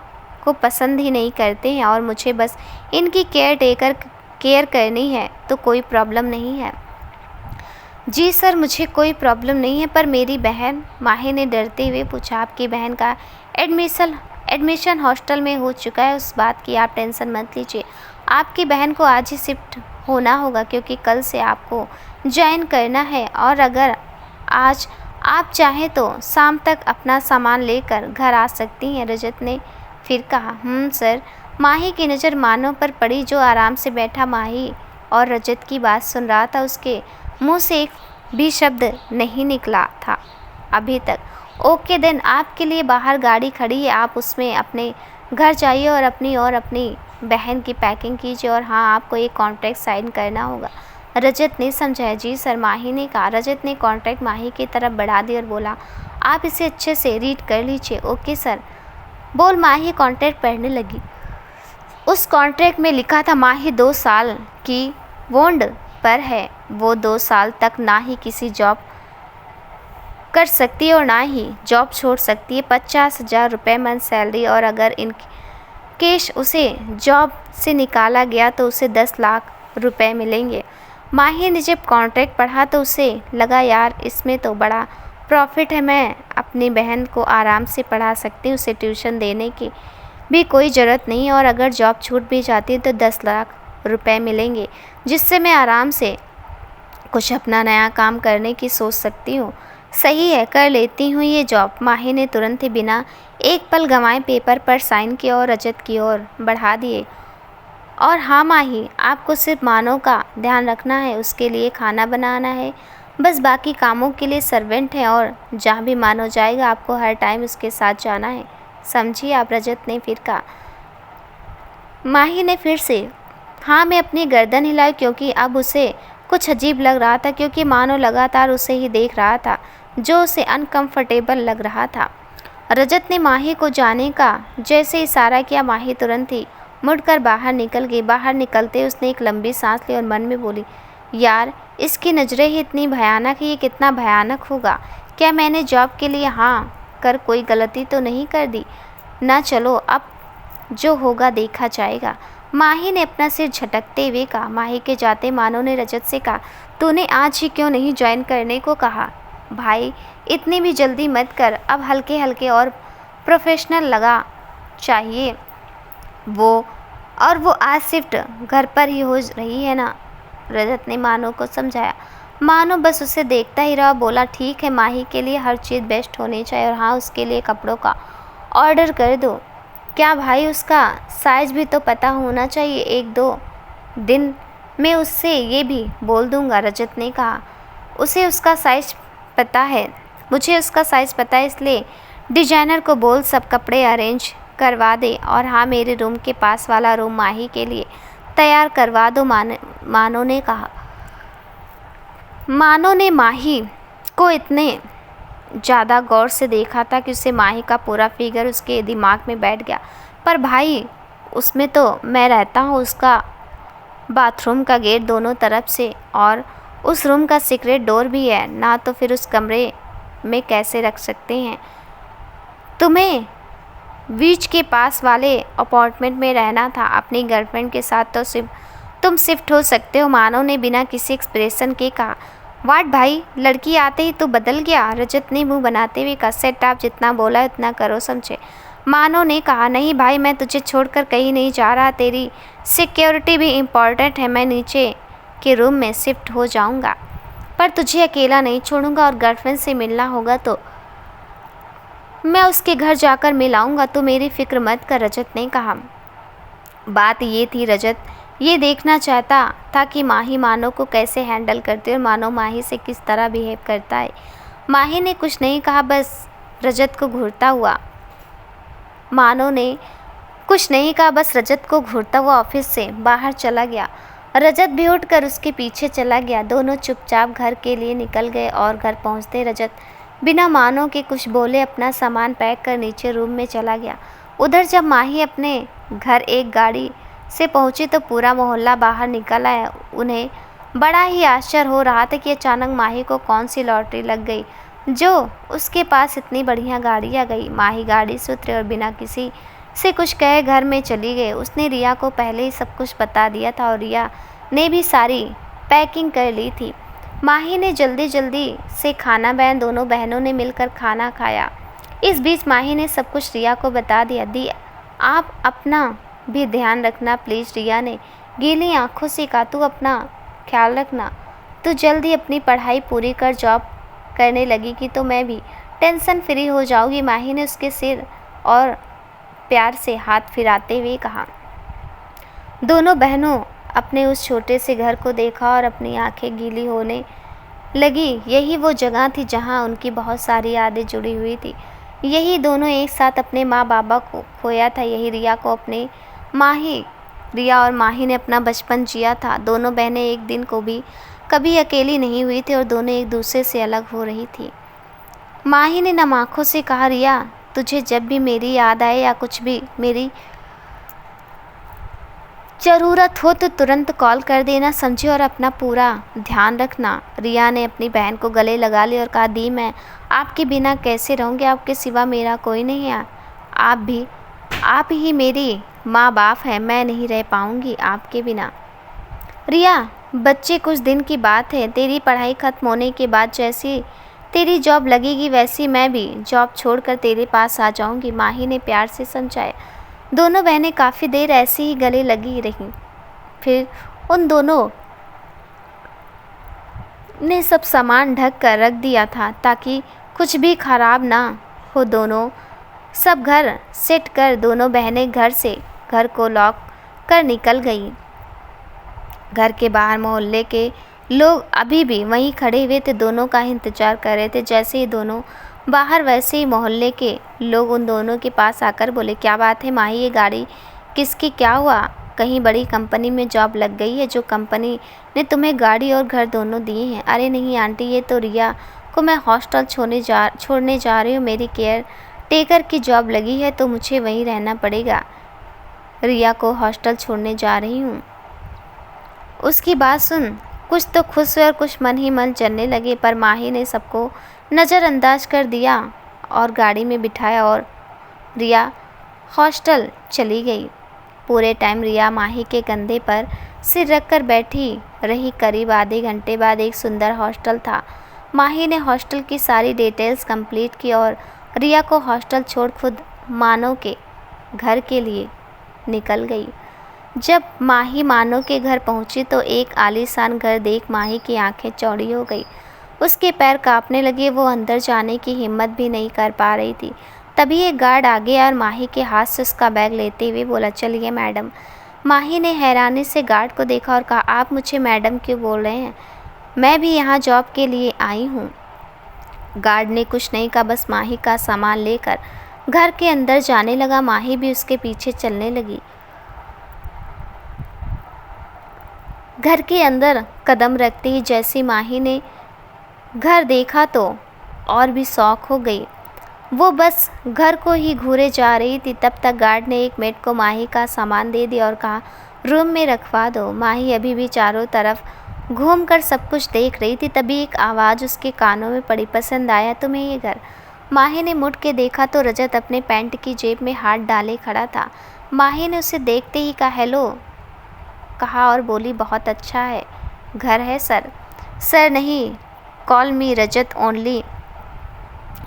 को पसंद ही नहीं करते हैं और मुझे बस इनकी केयर करनी है, तो कोई प्रॉब्लम नहीं है। जी सर मुझे कोई प्रॉब्लम नहीं है, पर मेरी बहन, माही ने डरते हुए पूछा। आपकी बहन का एडमिशन हॉस्टल में हो चुका है, उस बात की आप टेंशन मत लीजिए। आपकी बहन को आज ही शिफ्ट होना होगा, क्योंकि कल से आपको ज्वाइन करना है, और अगर आज आप चाहें तो शाम तक अपना सामान लेकर घर आ सकती हैं। रजत ने फिर कहा। सर। माही की नज़र मानो पर पड़ी, जो आराम से बैठा माही और रजत की बात सुन रहा था। उसके मुंह से एक भी शब्द नहीं निकला था अभी तक। ओके देन, आपके लिए बाहर गाड़ी खड़ी है, आप उसमें अपने घर जाइए और अपनी बहन की पैकिंग कीजिए, और हाँ आपको एक कॉन्ट्रैक्ट साइन करना होगा। रजत ने समझाया। जी सर, माही ने कहा। रजत ने कॉन्ट्रैक्ट माही की तरफ बढ़ा दिया और बोला, आप इसे अच्छे से रीड कर लीजिए। ओके सर, बोल माही कॉन्ट्रैक्ट पढ़ने लगी। उस कॉन्ट्रैक्ट में लिखा था माही 2 साल की बॉन्ड पर है। वो 2 साल तक ना ही किसी जॉब कर सकती है और ना ही जॉब छोड़ सकती है। 50,000 रुपये मंथ सैलरी, और अगर इन केस उसे जॉब से निकाला गया तो उसे 10 लाख रुपए मिलेंगे। माही ने जब कॉन्ट्रैक्ट पढ़ा तो उसे लगा यार इसमें तो बड़ा प्रॉफिट है, मैं अपनी बहन को आराम से पढ़ा सकती हूँ, उसे ट्यूशन देने की भी कोई ज़रूरत नहीं, और अगर जॉब छूट भी जाती है तो 10 लाख रुपए मिलेंगे, जिससे मैं आराम से कुछ अपना नया काम करने की सोच सकती हूँ। सही है, कर लेती हूँ ये जॉब। माही ने तुरंत ही बिना एक पल गंवाए पेपर पर साइन किया और रजत की ओर बढ़ा दिए। और हाँ माही, आपको सिर्फ मानो का ध्यान रखना है, उसके लिए खाना बनाना है, बस बाकी कामों के लिए सर्वेंट है, और जहाँ भी मानो जाएगा आपको हर टाइम उसके साथ जाना है, समझिए आप? रजत ने फिर कहा। माही ने फिर से हाँ में अपनी गर्दन हिलाई, क्योंकि अब उसे कुछ अजीब लग रहा था, क्योंकि मानो लगातार उसे ही देख रहा था, जो उसे अनकंफर्टेबल लग रहा था। रजत ने माही को जाने का जैसे इशारा किया, माही तुरंत ही मुड़कर बाहर निकल गई। बाहर निकलते उसने एक लंबी सांस ली और मन में बोली, यार इसकी नज़रें ही इतनी भयानक है, ये कितना भयानक होगा। क्या मैंने जॉब के लिए हाँ कर कोई गलती तो नहीं कर दी ना? चलो अब जो होगा देखा जाएगा। माही ने अपना सिर झटकते हुए कहा। माही के जाते मानो ने रजत से कहा, तूने आज ही क्यों नहीं ज्वाइन करने को कहा? भाई इतनी भी जल्दी मत कर, अब हल्के हल्के और प्रोफेशनल लगा चाहिए। वो आज शिफ्ट घर पर ही हो रही है ना? रजत ने मानो को समझाया। मानो बस उसे देखता ही रहा, बोला ठीक है, माही के लिए हर चीज़ बेस्ट होनी चाहिए, और हाँ उसके लिए कपड़ों का ऑर्डर कर दो। क्या भाई, उसका साइज़ भी तो पता होना चाहिए, 1-2 दिन में उससे ये भी बोल दूंगा। रजत ने कहा। उसे उसका साइज़ पता है, मुझे उसका साइज़ पता है, इसलिए डिजाइनर को बोल सब कपड़े अरेंज करवा दे, और हाँ मेरे रूम के पास वाला रूम माही के लिए तैयार करवा दो। मानो ने कहा। मानो ने माही को इतने ज़्यादा गौर से देखा था कि उसे माही का पूरा फिगर उसके दिमाग में बैठ गया। पर भाई, उसमें तो मैं रहता हूँ, उसका बाथरूम का गेट दोनों तरफ से और उस रूम का सीक्रेट डोर भी है ना, तो फिर उस कमरे में कैसे रख सकते हैं? तुम्हें बीच के पास वाले अपार्टमेंट में रहना था अपनी गर्लफ्रेंड के साथ, तो सिर्फ तुम शिफ्ट हो सकते हो, मानव ने बिना किसी एक्सप्रेशन के कहा। वाट भाई, लड़की आते ही तो बदल गया, रजत ने मुंह बनाते हुए कहा। सेट आप जितना बोला उतना करो, समझे? मानव ने कहा। नहीं भाई, मैं तुझे छोड़कर कहीं नहीं जा रहा, तेरी सिक्योरिटी भी इम्पॉर्टेंट है। मैं नीचे के रूम में शिफ्ट हो जाऊंगा, पर तुझे अकेला नहीं छोड़ूंगा, और गर्लफ्रेंड से मिलना होगा तो मैं उसके घर जाकर मिलाऊंगा, तो मेरी फिक्र मत कर, रजत ने कहा। बात ये थी, रजत ये देखना चाहता था कि माही मानव को कैसे हैंडल करती है और मानव माही से किस तरह बिहेव करता है। माही ने कुछ नहीं कहा, बस रजत को घूरता हुआ मानव ने कुछ नहीं कहा, बस रजत को घूरता हुआ ऑफिस से बाहर चला गया। रजत भी उठकर उसके पीछे चला गया। दोनों चुपचाप घर के लिए निकल गए और घर पहुंचते रजत बिना मानव के कुछ बोले अपना सामान पैक कर नीचे रूम में चला गया। उधर जब माही अपने घर एक गाड़ी से पहुंची तो पूरा मोहल्ला बाहर निकल आया। उन्हें बड़ा ही आश्चर्य हो रहा था कि अचानक माही को कौन सी लॉटरी लग गई जो उसके पास इतनी बढ़िया गाड़ी आ गई। माही गाड़ी से उतरे और बिना किसी से कुछ कहे घर में चली गई। उसने रिया को पहले ही सब कुछ बता दिया था और रिया ने भी सारी पैकिंग कर ली थी। माही ने जल्दी जल्दी से खाना बनाया। दोनों बहनों ने मिलकर खाना खाया। इस बीच माही ने सब कुछ रिया को बता दिया। दी, आप अपना भी ध्यान रखना प्लीज़, रिया ने गीली आंखों से कहा। तू अपना ख्याल रखना, तू जल्दी अपनी पढ़ाई पूरी कर, जॉब करने लगेगी तो मैं भी टेंशन फ्री हो जाऊंगी। माही ने उसके सिर और प्यार से हाथ फिराते हुए कहा। दोनों बहनों अपने उस छोटे से घर को देखा और अपनी आंखें गीली होने लगी। यही वो जगह थी जहां उनकी बहुत सारी यादें जुड़ी हुई थी। यही दोनों एक साथ अपने माँ बाबा को खोया था। यही रिया और माही ने अपना बचपन जिया था। दोनों बहनें एक दिन को भी कभी अकेली नहीं हुई थी और दोनों एक दूसरे से अलग हो रही थी। माही ने नम आँखों से कहा, रिया तुझे जब भी मेरी याद आए या कुछ भी मेरी ज़रूरत हो तो तुरंत कॉल कर देना, समझे, और अपना पूरा ध्यान रखना। रिया ने अपनी बहन को गले लगा लिया और कहा, दी मैं आपके बिना कैसे रहूँगी, आपके सिवा मेरा कोई नहीं है। आप ही मेरी माँ बाप है, मैं नहीं रह पाऊँगी आपके बिना। रिया, बच्चे कुछ दिन की बात है, तेरी पढ़ाई ख़त्म होने के बाद जैसी तेरी जॉब लगेगी वैसी मैं भी जॉब छोड़कर तेरे पास आ जाऊँगी, माही ने प्यार से समझाया। दोनों बहनें काफ़ी देर ऐसे ही गले लगी रहीं। फिर उन दोनों ने सब सामान ढक कर रख दिया था ताकि कुछ भी खराब ना हो। दोनों सब घर सेट कर दोनों बहनें घर को लॉक कर निकल गई। घर के बाहर मोहल्ले के लोग अभी भी वहीं खड़े हुए थे, दोनों का इंतजार कर रहे थे। जैसे ही दोनों बाहर वैसे ही मोहल्ले के लोग उन दोनों के पास आकर बोले, क्या बात है माही, ये गाड़ी किसकी, क्या हुआ? कहीं बड़ी कंपनी में जॉब लग गई है जो कंपनी ने तुम्हें गाड़ी और घर दोनों दिए हैं? अरे नहीं आंटी, ये तो रिया को मैं हॉस्टल छोड़ने जा रही हूँ। मेरी केयर टेकर की जॉब लगी है तो मुझे वहीं रहना पड़ेगा। रिया को हॉस्टल छोड़ने जा रही हूँ। उसकी बात सुन कुछ तो खुश हुए और कुछ मन ही मन चलने लगे, पर माही ने सबको नज़रअंदाज कर दिया और गाड़ी में बिठाया और रिया हॉस्टल चली गई। पूरे टाइम रिया माही के कंधे पर सिर रखकर बैठी रही। करीब आधे घंटे बाद एक सुंदर हॉस्टल था। माही ने हॉस्टल की सारी डिटेल्स कंप्लीट की और रिया को हॉस्टल छोड़ खुद मानव के घर के लिए निकल गई। जब माही मानव के घर पहुंची तो एक आलीशान घर देख माही की आंखें चौड़ी हो गई। उसके पैर कांपने लगे, वो अंदर जाने की हिम्मत भी नहीं कर पा रही थी। तभी एक गार्ड आ गया और माही के हाथ से उसका बैग लेते हुए बोला, चलिए मैडम। माही ने हैरानी से गार्ड को देखा और कहा, आप मुझे मैडम क्यों बोल रहे हैं? मैं भी यहाँ जॉब के लिए आई हूँ। गार्ड ने कुछ नहीं कहा, बस माही का सामान लेकर घर के अंदर जाने लगा। माही भी उसके पीछे चलने लगी। घर के अंदर कदम रखते ही जैसी माही ने घर देखा तो और भी शौक हो गई। वो बस घर को ही घूरे जा रही थी, तब तक गार्ड ने एक मेड को माही का सामान दे दिया और कहा, रूम में रखवा दो। माही अभी भी चारों तरफ घूमकर सब कुछ देख रही थी, तभी एक आवाज़ उसके कानों में पड़ी, पसंद आया तुम्हें ये घर? माही ने मुड़ के देखा तो रजत अपने पैंट की जेब में हाथ डाले खड़ा था। माही ने उसे देखते ही कहा, हेलो कहा और बोली, बहुत अच्छा है घर है सर। सर नहीं, कॉल मी रजत ओनली।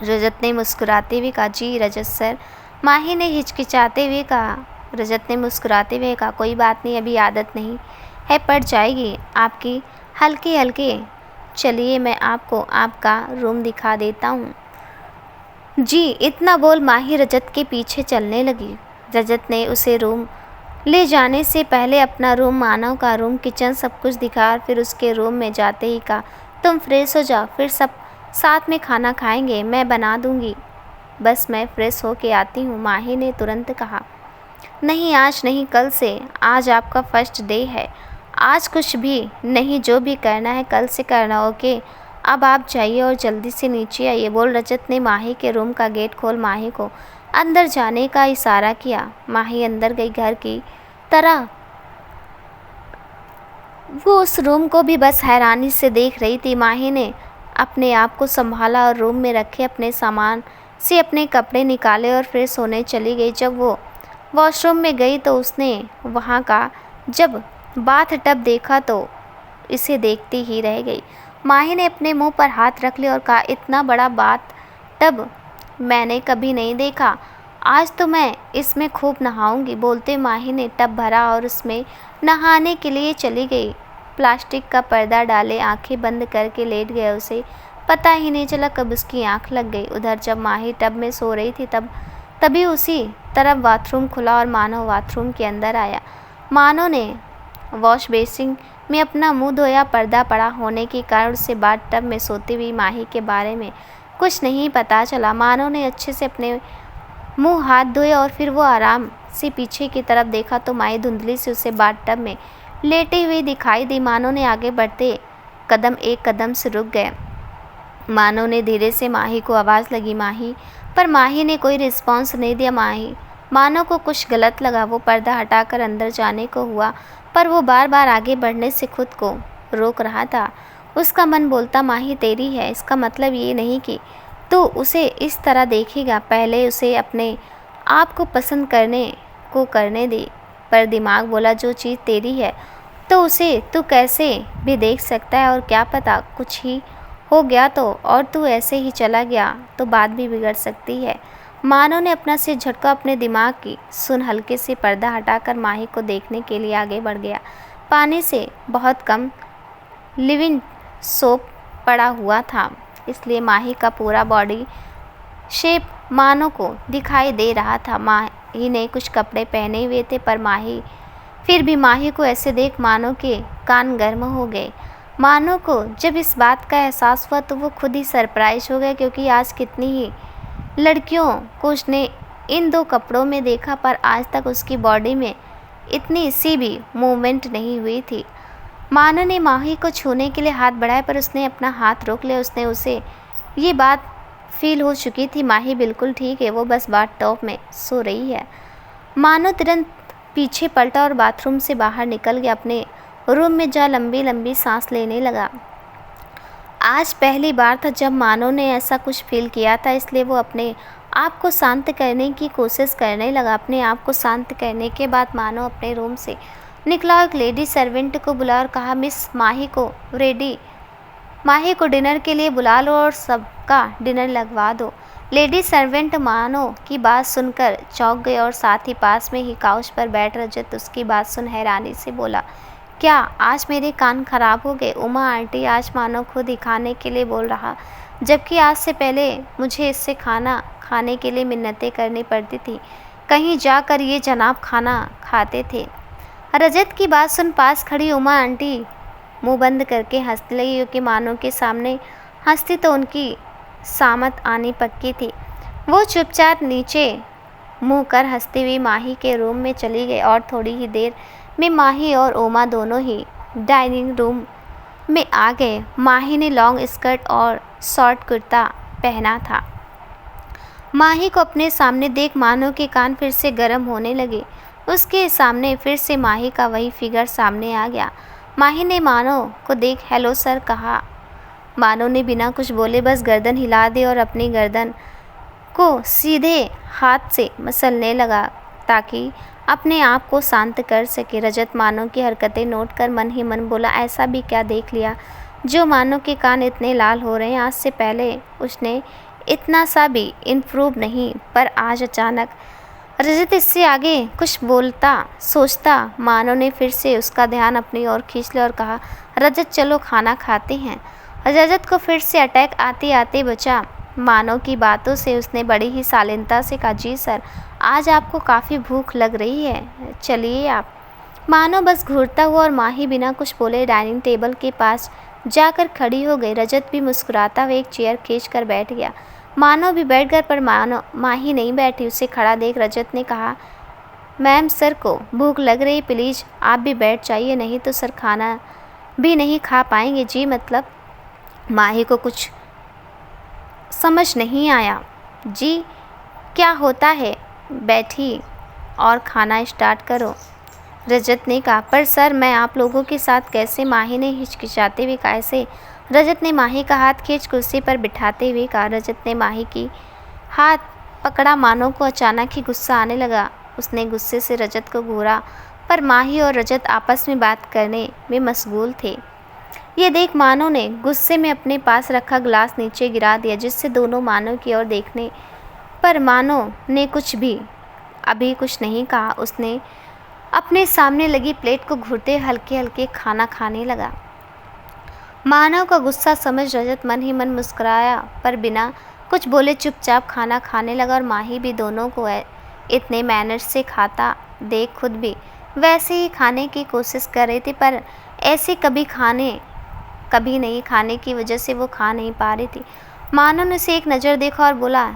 रजत ने मुस्कुराते हुए कहा, जी रजत सर। माही ने हिचकिचाते हुए कहा। रजत ने मुस्कुराते हुए कहा, कोई बात नहीं, अभी आदत नहीं है, पड़ जाएगी आपकी हल्के हल्के। चलिए मैं आपको आपका रूम दिखा देता हूँ। जी, इतना बोल माही रजत के पीछे चलने लगी। रजत ने उसे रूम ले जाने से पहले अपना रूम, मानव का रूम, किचन सब कुछ दिखाया और फिर उसके रूम में जाते ही कहा, तुम फ्रेश हो जाओ, फिर सब साथ में खाना खाएंगे, मैं बना दूंगी। बस मैं फ्रेश हो के आती हूँ, माही ने तुरंत कहा। नहीं आज नहीं, कल से, आज आपका फर्स्ट डे है, आज कुछ भी नहीं, जो भी करना है कल से करना, ओके? अब आप जाइए और जल्दी से नीचे आइए, बोल रजत ने माही के रूम का गेट खोल माही को अंदर जाने का इशारा किया। माही अंदर गई। घर की तरह वो उस रूम को भी बस हैरानी से देख रही थी। माही ने अपने आप को संभाला और रूम में रखे अपने सामान से अपने कपड़े निकाले और फिर सोने चली गई। जब वो वॉशरूम में गई तो उसने वहाँ का जब बाथ टब देखा तो इसे देखती ही रह गई। माही ने अपने मुंह पर हाथ रख लिया और कहा, इतना बड़ा बाथ टब मैंने कभी नहीं देखा, आज तो मैं इसमें खूब नहाऊंगी। बोलते माही ने टब भरा और उसमें नहाने के लिए चली गई। प्लास्टिक का पर्दा डाले आंखें बंद करके लेट गया। उसे पता ही नहीं चला कब उसकी आंख लग गई। उधर जब माही टब में सो रही थी तभी उसी तरफ बाथरूम खुला और मानव बाथरूम के अंदर आया। मानव ने वॉश बेसिन में अपना मुंह धोया। पर्दा पड़ा होने के कारण उसे बाथ टब में सोती हुई माही के बारे में कुछ नहीं पता चला। मानव ने अच्छे से अपने मुंह हाथ धोए और फिर वो आराम से पीछे की तरफ देखा तो माही धुंधली से उसे बाथ टब में लेटे हुए दिखाई दी। मानव ने आगे बढ़ते कदम एक कदम से रुक गए। मानव ने धीरे से माही को आवाज़ लगी, माही, पर माही ने कोई रिस्पॉन्स नहीं दिया। मानव को कुछ गलत लगा। वो पर्दा हटाकर अंदर जाने को हुआ पर वो बार बार आगे बढ़ने से खुद को रोक रहा था। उसका मन बोलता, माही तेरी है, इसका मतलब ये नहीं कि तू उसे इस तरह देखेगा, पहले उसे अपने आप को पसंद करने दे। पर दिमाग बोला, जो चीज़ तेरी है तो उसे तू कैसे भी देख सकता है, और क्या पता कुछ ही हो गया तो, और तू ऐसे ही चला गया तो बात भी बिगड़ सकती है। मानव ने अपना सिर झटका। अपने दिमाग की सुन हल्के से पर्दा हटाकर माही को देखने के लिए आगे बढ़ गया। पानी से बहुत कम लिविंग सोप पड़ा हुआ था, इसलिए माही का पूरा बॉडी शेप मानव को दिखाई दे रहा था। माही ने कुछ कपड़े पहने हुए थे पर फिर भी माही को ऐसे देख मानव के कान गर्म हो गए। मानव को जब इस बात का एहसास हुआ तो वो खुद ही सरप्राइज हो गया, क्योंकि आज कितनी ही लड़कियों को उसने इन दो कपड़ों में देखा पर आज तक उसकी बॉडी में इतनी सी भी मूवमेंट नहीं हुई थी। मानव ने माही को छूने के लिए हाथ बढ़ाया पर उसने अपना हाथ रोक लिया। उसे ये बात फील हो चुकी थी, माही बिल्कुल ठीक है, वो बस बाथ टब में सो रही है। मानव तुरंत पीछे पलटा और बाथरूम से बाहर निकल गया। अपने रूम में जा लंबी लंबी सांस लेने लगा। आज पहली बार था जब मानव ने ऐसा कुछ फील किया था, इसलिए वो अपने आप को शांत करने की कोशिश करने लगा। अपने आप को शांत करने के बाद मानव अपने रूम से निकला। एक लेडी सर्वेंट को बुला और कहा, मिस माही को डिनर के लिए बुला लो और सबका डिनर लगवा दो। लेडी सर्वेंट मानव की बात सुनकर चौंक गई और साथ ही पास में ही काउच पर बैठ रजत उसकी बात सुन हैरानी से बोला, क्या आज मेरे कान खराब हो गए? उमा आंटी, आज मानव खुद ही खाने के लिए बोल रहा, जबकि आज से पहले मुझे इससे खाना खाने के लिए मिन्नतें करनी पड़ती थी। कहीं जाकर ये जनाब खाना खाते थे। रजत की बात सुन पास खड़ी उमा आंटी मुंह बंद करके हंसने लगी, क्योंकि मानव के सामने हंसती तो उनकी सामत आनी पक्की थी। वो चुपचाप नीचे मुँह कर हंसती हुई माही के रूम में चली गई और थोड़ी ही देर में माही और उमा दोनों ही डाइनिंग रूम में आ गए। माही ने लॉन्ग स्कर्ट और शॉर्ट कुर्ता पहना था। माही को अपने सामने देख मानो के कान फिर से गर्म होने लगे। उसके सामने फिर से माही का वही फिगर सामने आ गया। माही ने मानो को देख हेलो सर कहा। मानो ने बिना कुछ बोले बस गर्दन हिला दी और अपनी गर्दन को सीधे हाथ से मसलने लगा ताकि अपने आप को शांत कर सके। रजत मानो की हरकतें नोट कर मन ही मन बोला, ऐसा भी क्या देख लिया जो मानो के कान इतने लाल हो रहे हैं। आज से पहले उसने इतना सा भी इम्प्रूव नहीं, पर आज अचानक रजत इससे आगे कुछ बोलता सोचता मानो ने फिर से उसका ध्यान अपनी ओर खींच लिया और कहा, रजत चलो खाना खाते हैं। रजत को फिर से अटैक आते आते बचा। मानो की बातों से उसने बड़ी ही शालीनता से कहा, जी सर, आज आपको काफ़ी भूख लग रही है, चलिए आप। मानो बस घूरता हुआ और माही बिना कुछ बोले डाइनिंग टेबल के पास जाकर खड़ी हो गई। रजत भी मुस्कुराता हुआ एक चेयर खींच कर बैठ गया। मानो भी बैठ गया, पर माही नहीं बैठी। उसे खड़ा देख रजत ने कहा, मैम सर को भूख लग रही, प्लीज़ आप भी बैठ जाइए, नहीं तो सर खाना भी नहीं खा पाएंगे। जी मतलब? माही को कुछ समझ नहीं आया। जी क्या होता है, बैठी और खाना स्टार्ट करो, रजत ने कहा। पर सर मैं आप लोगों के साथ कैसे? माही ने हिचकिचाते हुए कहा। ऐसे? रजत ने माही का हाथ खींच कुर्सी पर बिठाते हुए कहा। रजत ने माही की हाथ पकड़ा। मानो को अचानक ही गुस्सा आने लगा। उसने गुस्से से रजत को घूरा, पर माही और रजत आपस में बात करने में मशगूल थे। ये देख मानो ने गुस्से में अपने पास रखा गिलास नीचे गिरा दिया, जिससे दोनों मानो की ओर देखने पर मानो ने अभी कुछ नहीं कहा। उसने अपने सामने लगी प्लेट को घूरते हल्के हल्के खाना खाने लगा। मानव का गुस्सा समझ रजत मन ही मन मुस्कुराया, पर बिना कुछ बोले चुपचाप खाना खाने लगा। और माही भी दोनों को इतने मैनर्स से खाता देख खुद भी वैसे ही खाने की कोशिश कर रही थी, पर ऐसे कभी नहीं खाने की वजह से वो खा नहीं पा रही थी। मानो ने उसे एक नज़र देखा और बोला,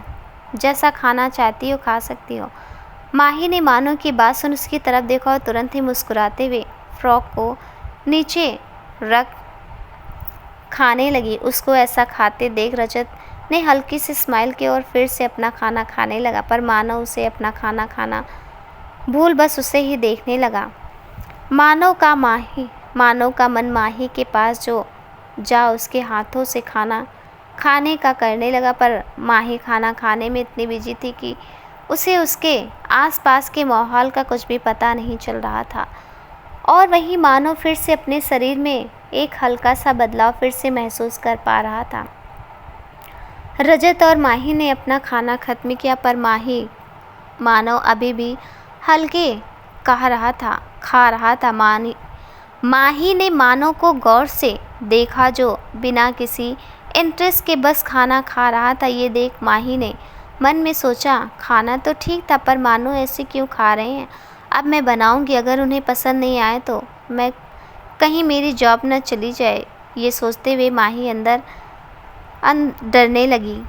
जैसा खाना चाहती हो खा सकती हो। माही ने मानो की बात सुन उसकी तरफ देखा और तुरंत ही मुस्कुराते हुए फ्रॉक को नीचे रख खाने लगी। उसको ऐसा खाते देख रजत ने हल्की सी स्माइल की और फिर से अपना खाना खाने लगा, पर मानो उसे अपना खाना खाना भूल बस उसे ही देखने लगा। मानो का मन माही के पास जा उसके हाथों से खाना खाने का करने लगा, पर माही खाना खाने में इतनी बिजी थी कि उसे उसके आसपास के माहौल का कुछ भी पता नहीं चल रहा था। और वही मानो फिर से अपने शरीर में एक हल्का सा बदलाव फिर से महसूस कर पा रहा था। रजत और माही ने अपना खाना खत्म किया, पर मानो अभी भी हल्के खा रहा था। माही ने मानो को गौर से देखा, जो बिना किसी इंटरेस्ट के बस खाना खा रहा था। ये देख माही ने मन में सोचा, खाना तो ठीक था, पर मानो ऐसे क्यों खा रहे हैं? अब मैं बनाऊंगी, अगर उन्हें पसंद नहीं आए तो मैं कहीं मेरी जॉब न चली जाए। ये सोचते हुए माही अंदर डरने लगी।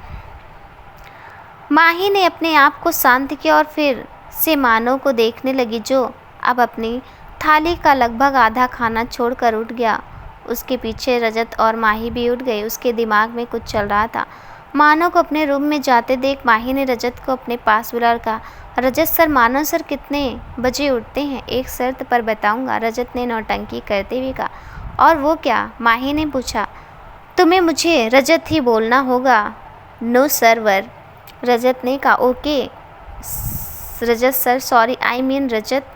माही ने अपने आप को शांत किया और फिर से मानो को देखने लगी, जो अब अपनी थाली का लगभग आधा खाना छोड़कर उठ गया। उसके पीछे रजत और माही भी उठ गए। उसके दिमाग में कुछ चल रहा था। मानो को अपने रूम में जाते देख माही ने रजत को अपने पास बुलाकर कहा, रजत सर, मानो सर कितने बजे उठते हैं? एक शर्त पर बताऊंगा, रजत ने नौटंकी करते हुए कहा। और वो क्या? माही ने पूछा। तुम्हें मुझे रजत ही बोलना होगा। नो सर्वर, रजत ने कहा। Okay Rajat sir, sorry I mean Rajat,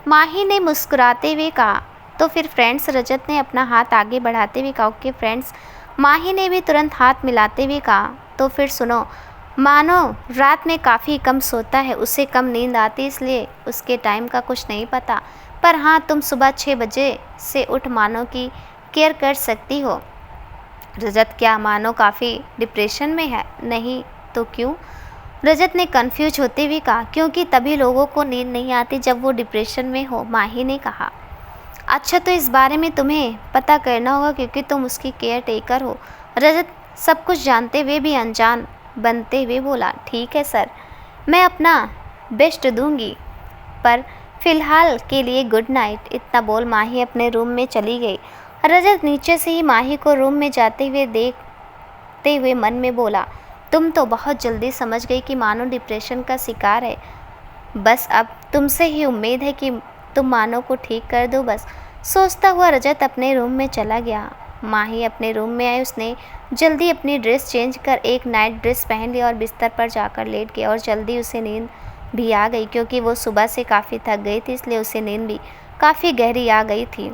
Mahi ने मुस्कुराते हुए कहा। तो फिर फ्रेंड्स, रजत ने अपना हाथ आगे बढ़ाते हुए कहा। ओके फ्रेंड्स, माही ने भी तुरंत हाथ मिलाते हुए कहा। तो फिर सुनो, मानो रात में काफ़ी कम सोता है, उसे कम नींद आती, इसलिए उसके टाइम का कुछ नहीं पता। पर हाँ, तुम सुबह 6 बजे से उठ मानो की केयर कर सकती हो। रजत, क्या मानो काफ़ी डिप्रेशन में है? नहीं तो क्यों? रजत ने कंफ्यूज होते हुए कहा। क्योंकि तभी लोगों को नींद नहीं आती जब वो डिप्रेशन में हो, माही ने कहा। अच्छा, तो इस बारे में तुम्हें पता करना होगा क्योंकि तुम उसकी केयर टेकर हो। रजत सब कुछ जानते हुए भी अनजान बनते हुए बोला। ठीक है सर, मैं अपना बेस्ट दूंगी, पर फिलहाल के लिए गुड नाइट। इतना बोल माही अपने रूम में चली गई। रजत नीचे से ही माही को रूम में जाते हुए देखते हुए मन में बोला, तुम तो बहुत जल्दी समझ गई कि मानो डिप्रेशन का शिकार है। बस अब तुमसे ही उम्मीद है कि तुम मानो को ठीक कर दो बस। सोचता हुआ रजत अपने रूम में चला गया। माही अपने रूम में आई। उसने जल्दी अपनी ड्रेस चेंज कर एक नाइट ड्रेस पहन लिया और बिस्तर पर जाकर लेट गया और जल्दी उसे नींद भी आ गई, क्योंकि वो सुबह से काफ़ी थक गई थी, इसलिए उसे नींद भी काफ़ी गहरी आ गई थी।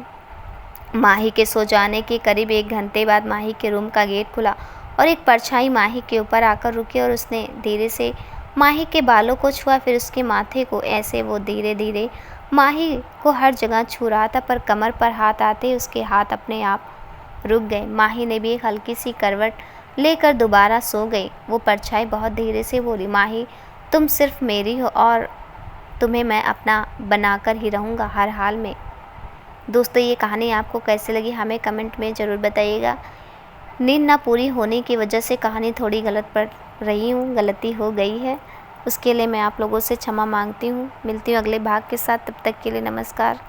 माही के सो जाने के करीब 1 घंटे बाद माही के रूम का गेट खुला और एक परछाई माही के ऊपर आकर रुकी और उसने धीरे से माही के बालों को छुआ, फिर उसके माथे को। ऐसे वो धीरे धीरे माही को हर जगह छू रहा था, पर कमर पर हाथ आते ही उसके हाथ अपने आप रुक गए। माही ने भी एक हल्की सी करवट लेकर दोबारा सो गई। वो परछाई बहुत धीरे से बोली, माही तुम सिर्फ मेरी हो और तुम्हें मैं अपना बनाकर ही रहूँगा हर हाल में। दोस्तों, ये कहानी आपको कैसी लगी हमें कमेंट में ज़रूर बताइएगा। नींद ना पूरी होने की वजह से कहानी थोड़ी गलत पढ़ रही हूँ, गलती हो गई है, उसके लिए मैं आप लोगों से क्षमा मांगती हूँ। मिलती हूँ अगले भाग के साथ, तब तक के लिए नमस्कार।